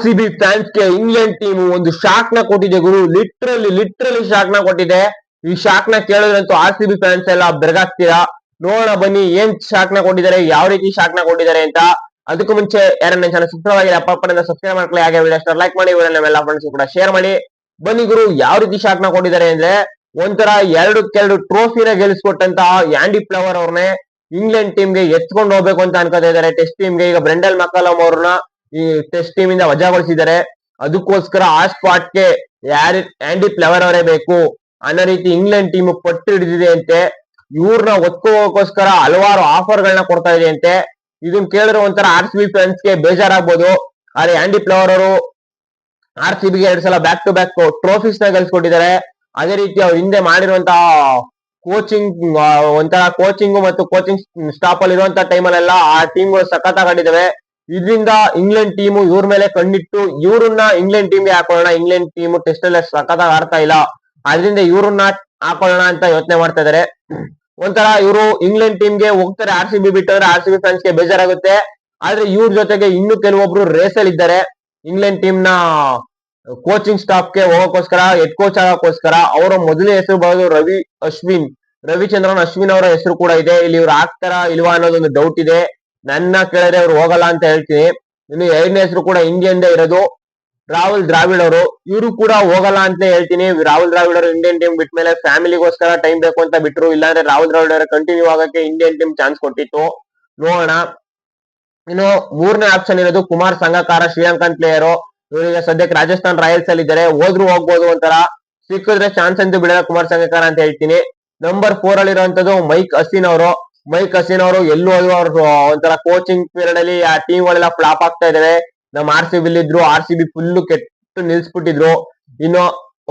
C B fans ಗೆ England team ಒಂದು shock ನ ಕೊಟ್ಟಿದೆ ಗುರು. ಲಿಟ್ರಲಿ ಶಾಕ್ ನ ಕೊಟ್ಟಿದೆ. ಈ ಶಾಕ್ ನ ಕೇಳಿದ್ರಂತೂ ಆರ್ ಸಿ ಬಿ ಫ್ಯಾನ್ಸ್ ಎಲ್ಲ ಬೆರಗಾಗ್ತೀರಾ. ನೋಡೋಣ ಬನ್ನಿ ಏನ್ ಶಾಕ್ ನ ಕೊಟ್ಟಿದ್ದಾರೆ, ಯಾವ ರೀತಿ ಶಾಕ್ ನ ಕೊಟ್ಟಿದ್ದಾರೆ ಅಂತ. ಅದಕ್ಕೂ ಮುಂಚೆ ಯಾರನ್ನ ನನ್ನ ಚಾನಲ್ ಸಬ್ಸ್ಕ್ರೈಬ್ ಆಗಿಲ್ಲ ಅಪ್ಪ ಸಬ್ಸ್ಕ್ರೈಬ್ ಮಾಡ್ಕೊಳ್ಳಿ. ಹಾಗೆ ವಿಡಿಯೋ ಲೈಕ್ ಮಾಡಿ, ನಮ್ಮೆಲ್ಲ ಫ್ರೆಂಡ್ಸ್ ಕೂಡ ಶೇರ್ ಮಾಡಿ. ಬನ್ನಿ ಗುರು, ಯಾವ ರೀತಿ ಶಾಕ್ ನ ಕೊಟ್ಟಿದ್ದಾರೆ ಅಂದ್ರೆ, ಒಂಥರ ಎರಡಕ್ಕೆರಡು ಟ್ರೋಫಿನ ಗೆಲ್ಸ್ಕೊಟ್ಟಂತ ಆಂಡಿ ಫ್ಲವರ್ ಅವ್ರನ್ನೇ ಇಂಗ್ಲೆಂಡ್ ಟೀಮ್ ಗೆ ಎತ್ಕೊಂಡು ಹೋಗ್ಬೇಕು ಅಂತ ಅನ್ಕೋತಾ ಇದ್ದಾರೆ. ಟೆಸ್ಟ್ ಟೀಮ್ ಗೆ ಈಗ ಬ್ರೆಂಡಲ್ ಮಕ್ಕಲಮ್ ಅವ್ರನ್ನ ಈ ಟೆಸ್ಟ್ ಟೀಮ್ ಇಂದ ವಜಾಗೊಳಿಸಿದ್ದಾರೆ. ಅದಕ್ಕೋಸ್ಕರ ಆ ಸ್ಪಾಟ್ ಗೆ ಆಂಡಿ ಫ್ಲವರ್ ಅವರೇ ಬೇಕು ಅನ್ನೋ ರೀತಿ ಇಂಗ್ಲೆಂಡ್ ಟೀಮ್ ಪಟ್ಟು ಹಿಡಿದಿದೆ ಅಂತೆ. ಇವ್ರನ್ನ ಒತ್ಕೋಗೋಸ್ಕರ ಹಲವಾರು ಆಫರ್ ಗಳನ್ನ ಕೊಡ್ತಾ ಇದೆ ಅಂತೆ. ಇದನ್ನ ಕೇಳಿದ್ರೆ ಒಂಥರ ಆರ್ ಸಿ ಬಿ ಫ್ಯಾನ್ಸ್ ಗೆ ಬೇಜಾರಾಗ್ಬೋದು. ಆದ್ರೆ ಆಂಡಿ ಫ್ಲವರ್ ಅವರು ಆರ್ ಸಿ ಬಿಗೆ 2 ಸಲ ಬ್ಯಾಕ್ ಟು ಬ್ಯಾಕ್ ಟ್ರೋಫೀಸ್ ನ ಗೆಲ್ಸ್ಕೊಟ್ಟಿದ್ದಾರೆ. ಅದೇ ರೀತಿ ಅವ್ರ ಹಿಂದೆ ಮಾಡಿರುವಂತಹ ಕೋಚಿಂಗ್ ಒಂಥರ ಕೋಚಿಂಗ್ ಮತ್ತು ಕೋಚಿಂಗ್ ಸ್ಟಾಪ್ ಅಲ್ಲಿ ಇರುವಂತಹ ಟೈಮಲ್ಲೆಲ್ಲ ಆ ಟೀಮ್ ಗಳು ಸಖತ್ತಾಗಿ ಆಡಿದಾವೆ. ಇದರಿಂದ ಇಂಗ್ಲೆಂಡ್ ಟೀಮ್ ಇವ್ರ ಮೇಲೆ ಕಣ್ಣಿಟ್ಟು ಇವ್ರನ್ನ ಇಂಗ್ಲೆಂಡ್ ಟೀಮ್ ಗೆ ಹಾಕೊಳ್ಳೋಣ, ಇಂಗ್ಲೆಂಡ್ ಟೀಮ್ ಟೆಸ್ಟ್ ಅಲ್ಲಿ ಸಖತ್ತಾಗಿ ಆಡ್ತಾ ಇಲ್ಲ, ಅದರಿಂದ ಇವ್ರನ್ನ ಹಾಕೊಳ್ಳೋಣ ಅಂತ ಯೋಚನೆ ಮಾಡ್ತಾ ಇದಾರೆ. ಒಂಥರ ಇವರು ಇಂಗ್ಲೆಂಡ್ ಟೀಮ್ ಗೆ ಹೋಗ್ತಾರೆ, ಆರ್ ಸಿ ಬಿ ಬಿಟ್ಟರೆ ಆರ್ ಸಿ ಬಿ ಫ್ಯಾನ್ಸ್ ಗೆ ಬೇಜಾರಾಗುತ್ತೆ. ಆದ್ರೆ ಇವ್ರ ಜೊತೆಗೆ ಇನ್ನು ಕೆಲವೊಬ್ರು ರೇಸ್ ಅಲ್ಲಿ ಇದ್ದಾರೆ. ಇಂಗ್ಲೆಂಡ್ ಟೀಮ್ ನ ಕೋಚಿಂಗ್ ಸ್ಟಾಫ್ ಗೆ ಹೋಗೋಕ್ಕೋಸ್ಕರ, ಹೆಡ್ ಕೋಚ್ ಆಗೋಕ್ಕೋಸ್ಕರ. ಅವರ ಮೊದಲನೇ ಹೆಸರು ಬರೋದು ರವಿಚಂದ್ರನ್ ಅಶ್ವಿನ್ ಅವರ ಹೆಸರು ಕೂಡ ಇದೆ. ಇಲ್ಲಿ ಇವ್ರು ಆಗ್ತಾರ ಇಲ್ವಾ ಅನ್ನೋದೊಂದು ಡೌಟ್ ಇದೆ. ನನ್ನ ಕೇಳಿದ್ರೆ ಅವ್ರು ಹೋಗಲ್ಲ ಅಂತ ಹೇಳ್ತೀನಿ. ಇನ್ನು 2ನೇ ಹೆಸರು ಕೂಡ ಇಂಡಿಯನ್ ಇರೋದು ರಾಹುಲ್ ದ್ರಾವಿಡ್ ಅವರು. ಇವರು ಕೂಡ ಹೋಗಲ್ಲ ಅಂತ ಹೇಳ್ತೀನಿ. ರಾಹುಲ್ ದ್ರಾವಿಡ್ ಅವರು ಇಂಡಿಯನ್ ಟೀಮ್ ಬಿಟ್ಮೇಲೆ ಫ್ಯಾಮಿಲಿಗೋಸ್ಕರ ಟೈಮ್ ಬೇಕು ಅಂತ ಬಿಟ್ರು. ಇಲ್ಲಾಂದ್ರೆ ರಾಹುಲ್ ದ್ರಾವಿಡ್ ಅವರ ಕಂಟಿನ್ಯೂ ಆಗಕ್ಕೆ ಇಂಡಿಯನ್ ಟೀಮ್ ಚಾನ್ಸ್ ಕೊಟ್ಟಿತ್ತು. ನೋಡೋಣ. ಇನ್ನು 3ನೇ ಆಪ್ಷನ್ ಇರೋದು ಕುಮಾರ್ ಸಂಗಕಾರ, ಶ್ರೀಲಂಕನ್ ಪ್ಲೇಯರು. ಇವರಿಗೆ ಸದ್ಯಕ್ಕೆ ರಾಜಸ್ಥಾನ್ ರಾಯಲ್ಸ್ ಅಲ್ಲಿ ಇದ್ದಾರೆ. ಹೋದ್ರು ಹೋಗ್ಬೋದು, ಒಂಥರ ಸಿಕ್ಕಿದ್ರೆ ಚಾನ್ಸ್ ಅಂತೂ ಬಿಡಲ್ಲ ಕುಮಾರ್ ಸಂಗಕಾರ ಅಂತ ಹೇಳ್ತೀನಿ. ನಂಬರ್ 4 ಅಲ್ಲಿ ಇರುವಂತದ್ದು ಮೈಕ್ ಹಸೀನ್ ಅವರು ಎಲ್ಲೂ ಅವ್ರು ಒಂಥರ ಕೋಚಿಂಗ್ ಪೀರಿಯಡ್ ಅಲ್ಲಿ ಆ ಟೀಮ್ ಗಳೆಲ್ಲ ಫ್ಲಾಪ್ ಆಗ್ತಾ ಇದಾವೆ. ನಮ್ಮ ಆರ್ ಸಿ ಬಿ ಇದ್ರು, ಆರ್ ಸಿ ಬಿ ಫುಲ್ ಕೆಟ್ಟು ನಿಲ್ಸ್ಬಿಟ್ಟಿದ್ರು. ಇನ್ನು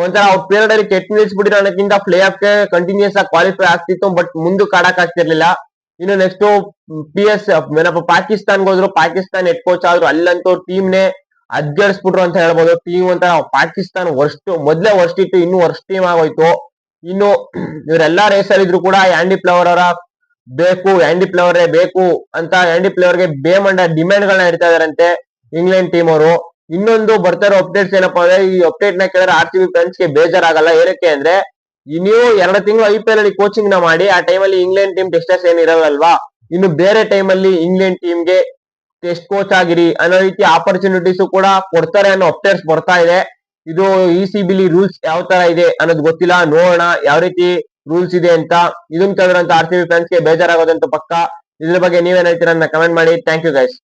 ಒಂಥರ ಅವ್ರ ಪೀರಿಯಡ್ ಅಲ್ಲಿ ಕೆಟ್ಟು ನಿಲ್ಸ್ಬಿಟ್ಟಿರೋ ಅನ್ನೋಕ್ಕಿಂತ ಪ್ಲೇ ಆಫ್ ಗೆ ಕಂಟಿನ್ಯೂಸ್ ಆಗಿ ಕ್ವಾಲಿಫೈ ಆಗ್ತಿತ್ತು, ಬಟ್ ಮುಂದಕ್ಕೆ ಆಡಕ್ ಆಗ್ತಿರ್ಲಿಲ್ಲ. ಇನ್ನು ನೆಕ್ಸ್ಟ್ ಪಾಕಿಸ್ತಾನ್ಗೆ ಹೋದ್ರು. ಪಾಕಿಸ್ತಾನ್ ಹೆಡ್ ಕೋಚ್ ಆದ್ರು. ಅಲ್ಲಂತೂ ಟೀಮ್ ನೇ ಅಡ್ಜಸ್ಟ್ಬಿಟ್ರು ಅಂತ ಹೇಳ್ಬೋದು. ಟೀಮ್ ಅಂತ ಪಾಕಿಸ್ತಾನ್ ಮೊದ್ಲೇ ವರ್ಸ್ಟ್ ಇತ್ತು, ಇನ್ನು ವರ್ಸ್ಟ್ ಟೀಮ್ ಆಗೋಯ್ತು. ಇನ್ನು ಇವರೆಲ್ಲಾ ರೇಸರ್ ಇದ್ರು ಕೂಡ ಆಂಡಿ ಫ್ಲವರ್ ಅವರೇ ಬೇಕು ಅಂತ ಆಂಡಿ ಫ್ಲವರ್ ಗೆ ಬೇಮಂಡ ಡಿಮ್ಯಾಂಡ್ ಗಳನ್ನ ಇಡ್ತಾ ಇದಾರಂತೆ ಇಂಗ್ಲೆಂಡ್ ಟೀಮ್ ಅವರು. ಇನ್ನೊಂದು ಬರ್ತಾ ಇರೋ ಅಪ್ಡೇಟ್ಸ್ ಏನಪ್ಪಾ ಅಂದ್ರೆ, ಈ ಅಪ್ಡೇಟ್ ನ ಕೇಳಿದ್ರೆ ಆರ್ ಸಿ ಬಿ ಫ್ಯಾನ್ಸ್ ಗೆ ಬೇಜಾರಾಗಲ್ಲ. ಏನಕ್ಕೆ ಅಂದ್ರೆ, ನೀವು 2 ತಿಂಗಳು IPL ಅಲ್ಲಿ ಕೋಚಿಂಗ್ ನ ಮಾಡಿ, ಆ ಟೈಮಲ್ಲಿ ಇಂಗ್ಲೆಂಡ್ ಟೀಮ್ ಟೆಸ್ಟರ್ಸ್ ಏನ್ ಇರಲ್ವಾ, ಇನ್ನು ಬೇರೆ ಟೈಮ್ ಅಲ್ಲಿ ಇಂಗ್ಲೆಂಡ್ ಟೀಮ್ ಗೆ ಟೆಸ್ಟ್ ಕೋಚ್ ಆಗಿರಿ ಅನ್ನೋ ರೀತಿ ಆಪರ್ಚುನಿಟೀಸ್ ಕೂಡ ಕೊಡ್ತಾರೆ ಅನ್ನೋ ಅಪ್ಡೇಟ್ಸ್ ಬರ್ತಾ ಇದೆ. ಇದು ECB ರೂಲ್ಸ್ ಯಾವ ತರ ಇದೆ ಅನ್ನೋದು ಗೊತ್ತಿಲ್ಲ. ನೋಡೋಣ ಯಾವ ರೀತಿ ರೂಲ್ಸ್ ಇದೆ ಅಂತ. ಇದನ್ನ ಕೇಳಿದ್ರಂತ ಆರ್ ಸಿ ಬಿ ಫ್ಯಾನ್ಸ್ ಗೆ ಬೇಜಾರಾಗೋದಂತೂ ಪಕ್ಕ. ಇದ್ರ ಬಗ್ಗೆ ನೀವೇನ್ ಹೇಳ್ತೀರಾ ಕಮೆಂಟ್ ಮಾಡಿ. Thank you guys.